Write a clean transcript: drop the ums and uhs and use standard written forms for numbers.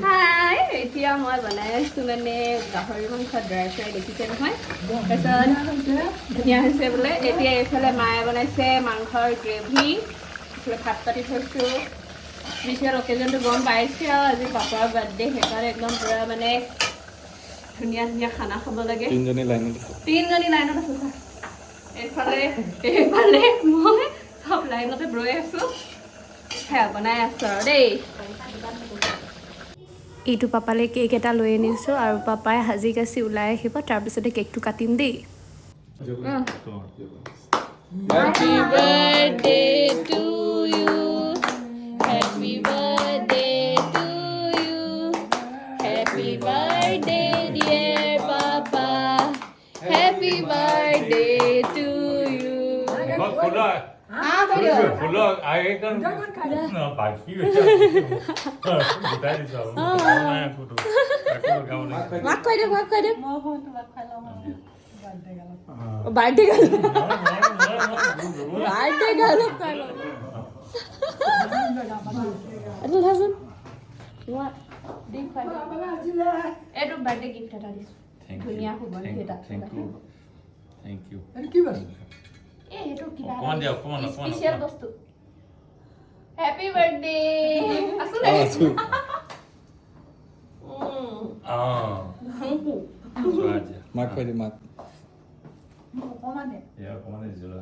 হাই এতিয়া মই বনাই আছোঁ মানে গাহৰি মাংস ড্ৰাই ফ্ৰাই দেখিছে নহয় তাৰপিছত ধুনীয়া হৈছে বোলে এতিয়া এইফালে মায়ে বনাইছে মাংসৰ গ্ৰেভি এইফালে ভাত পাতি থৈছোঁ স্পেচিয়েল অকেজনটো গম পাইছে আৰু আজি পাপাৰ বাৰ্থডে সেইকাৰণে একদম পূৰা মানে ধুনীয়া ধুনীয়া খানা খাব লাগে তিনিজনী লাইনত আছোঁ এইফালে মই চব লাইনতে ৰৈ আছোঁ সেয়া বনাই আছোঁ আৰু দেই এইটো পাপালৈ কেক এটা লৈ আনিছোঁ আৰু পাপাই সাজি কাচি ওলাই আহিব তাৰপিছতে কেকটো কাটিম দেই Happy birthday to you Happy birthday to you Happy birthday dear papa Happy birthday to you Full I can no baki Mak koi dek birthday gal Atul Hasan what big five edu birthday gift eta dis dhuniya hubon eta Thank you eh etu kiba Come on special bostu happy birthday asul Suaja Mak pwede mak. Ya, come on Zula